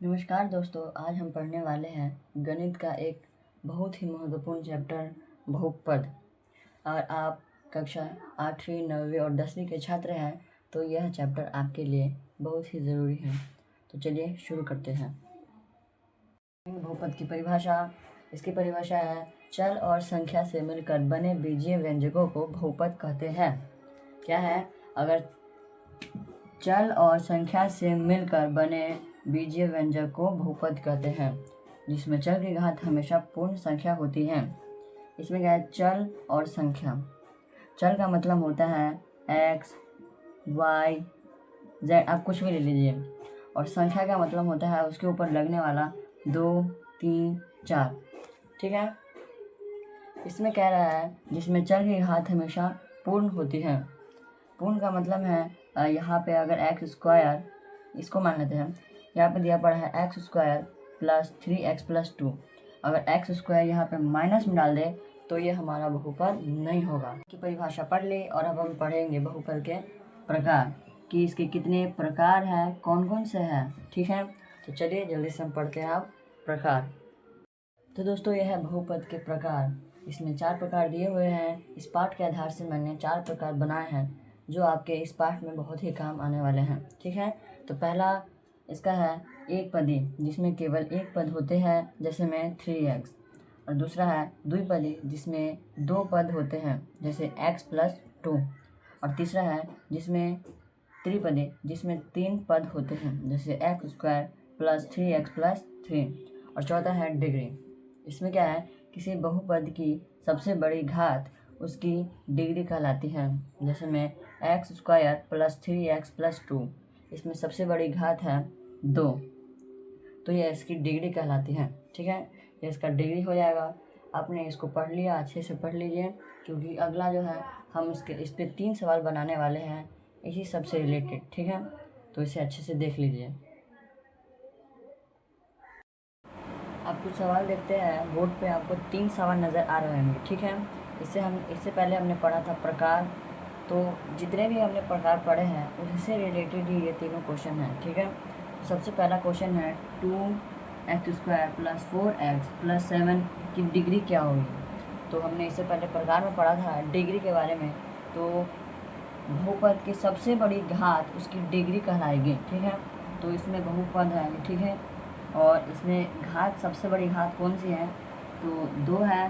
नमस्कार दोस्तों, आज हम पढ़ने वाले हैं गणित का एक बहुत ही महत्वपूर्ण चैप्टर बहुपद। और आप कक्षा 8वीं 9वीं और 10वीं के छात्र हैं तो यह चैप्टर आपके लिए बहुत ही ज़रूरी है। तो चलिए शुरू करते हैं। बहुपद की परिभाषा, इसकी परिभाषा है चल और संख्या से मिलकर बने बीजीय व्यंजकों को बहुपद कहते हैं। क्या है? अगर चल और संख्या से मिलकर बने बीजीय व्यंजक को बहुपद कहते हैं, जिसमें चल की घात हमेशा पूर्ण संख्या होती है। इसमें क्या है? चल और संख्या। चल का मतलब होता है x, y, z, आप कुछ भी ले लीजिए। और संख्या का मतलब होता है उसके ऊपर लगने वाला 2, 3, 4। ठीक है। इसमें कह रहा है जिसमें चल की घात हमेशा पूर्ण होती है। पूर्ण का मतलब है यहाँ पे अगर एक्स स्क्वायर, इसको मान लेते हैं, यहाँ पे दिया पड़ा है x square plus 3x plus 2। अगर एक्स स्क्वायर यहाँ पे माइनस में डाल दे तो ये हमारा बहुपद नहीं होगा। की परिभाषा पढ़ ली और अब हम पढ़ेंगे बहुपद के प्रकार कि इसके कितने प्रकार हैं, कौन कौन से हैं। ठीक है, तो चलिए जल्दी से हम पढ़ते हैं अब प्रकार। तो दोस्तों यह है बहुपद के प्रकार। इसमें 4 प्रकार दिए हुए हैं। इस पाठ के आधार से मैंने 4 प्रकार बनाए हैं जो आपके इस पाठ में बहुत ही काम आने वाले हैं। ठीक है, तो पहला इसका है एक पदी, जिसमें केवल एक पद होते हैं, जैसे में 3x। और दूसरा है द्विपदी, जिसमें 2 पद होते हैं, जैसे x प्लस 2। और तीसरा है जिसमें त्रिपदी, जिसमें 3 पद होते हैं, जैसे x square plus 3x plus 3। और चौथा है डिग्री। इसमें क्या है? किसी बहुपद की सबसे बड़ी घात उसकी डिग्री कहलाती है, जैसे में x square plus 3x plus 2। इसमें सबसे बड़ी घात है 2, तो ये इसकी डिग्री कहलाती है। ठीक है, ये इसका डिग्री हो जाएगा। आपने इसको पढ़ लिया, अच्छे से पढ़ लीजिए, क्योंकि अगला जो है हम इस पे 3 सवाल बनाने वाले हैं इसी सब से रिलेटेड। ठीक है, तो इसे अच्छे से देख लीजिए। आप कुछ सवाल देखते हैं बोर्ड पे, आपको 3 सवाल नज़र आ रहे होंगे। ठीक है, इससे पहले हमने पढ़ा था प्रकार। तो जितने भी हमने प्रकार पढ़े हैं उससे रिलेटेड ही ये तीनों क्वेश्चन हैं। ठीक है, सबसे पहला क्वेश्चन है 2x square plus 4x plus 7 की डिग्री क्या होगी। तो हमने इससे पहले प्रकार में पढ़ा था डिग्री के बारे में। तो बहुपद की सबसे बड़ी घात उसकी डिग्री कहलाएगी। ठीक है, तो इसमें बहुपद है। ठीक है, और इसमें घात, सबसे बड़ी घात कौन सी है? तो 2 है,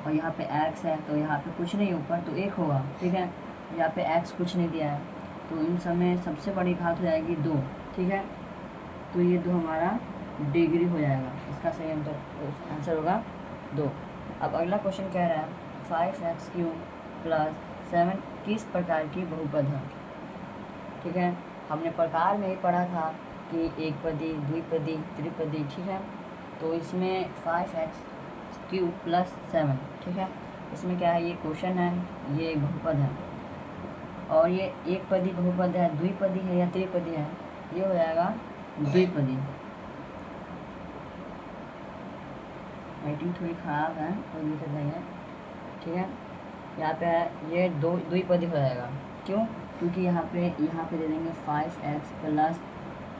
और यहाँ पे x है, तो यहाँ पे कुछ नहीं, ऊपर तो 1 होगा। ठीक है, यहाँ पे x कुछ नहीं दिया है, तो इन सब में सबसे बड़ी घात हो जाएगी 2। ठीक है, तो ये 2 हमारा डिग्री हो जाएगा। इसका सही आंसर होगा 2। अब अगला क्वेश्चन कह रहा है 5x³ प्लस 7 किस प्रकार की बहुपद है। ठीक है, हमने प्रकार में ही पढ़ा था कि एक पदी, द्विपदी, त्रिपदी। ठीक है, तो इसमें 5x³ प्लस 7। ठीक है, इसमें क्या है? ये क्वेश्चन है, ये बहुपद है। और ये एक पदी बहुपद है, द्विपदी है या त्रिपदी है? ये हो जाएगा द्विपदी। राइटिंग थोड़ी ख़राब है, कोई दिक्कत नहीं है। ठीक है, यहाँ पे है ये द्विपदी हो जाएगा। क्यों? क्योंकि यहाँ पे दे देंगे 5x प्लस,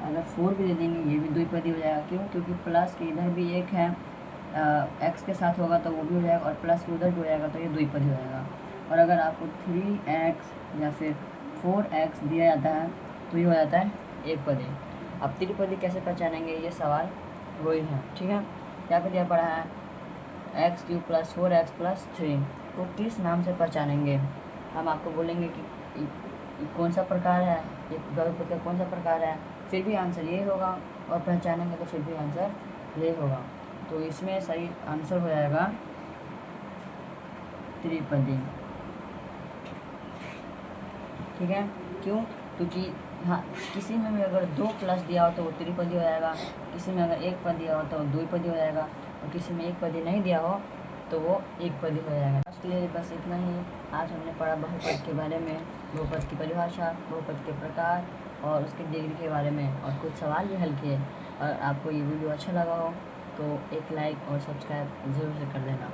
अगर 4 भी दे देंगे ये भी द्विपदी हो जाएगा। क्यों? क्योंकि प्लस के इधर भी 1 है, x के साथ होगा तो वो भी हो जाएगा, और प्लस के उधर भी हो जाएगा, तो ये द्विपदी हो जाएगा। और अगर आपको 3x या फिर 4x दिया जाता है तो ये हो जाता है एक पदी। अब त्रिपदी कैसे पहचानेंगे, ये सवाल वही है। ठीक है, यहाँ पे दिया पड़ा है x³ प्लस 4x प्लस 3, तो किस नाम से पहचानेंगे? हम आपको बोलेंगे कि कौन सा प्रकार है, ये बहुपद का कौन सा प्रकार है, फिर भी आंसर ये होगा, और पहचानेंगे तो फिर भी आंसर ये होगा। तो इसमें सही आंसर हो जाएगा त्रिपदी। ठीक है, क्यों? क्योंकि हाँ, किसी में भी अगर 2 प्लस दिया हो तो वो त्रिपदी हो जाएगा, किसी में अगर 1 पद दिया हो तो द्विपदी हो जाएगा, और किसी में 1 पदी नहीं दिया हो तो वो एक पदी हो जाएगा। इसलिए बस इतना ही आज हमने पढ़ा बहुपद के बारे में, बहुपद की परिभाषा, बहुपद के प्रकार और उसकी डिग्री के बारे में, और कुछ सवाल भी हल किए। और आपको ये वीडियो अच्छा लगा हो तो एक लाइक और सब्सक्राइब ज़रूर से कर देना।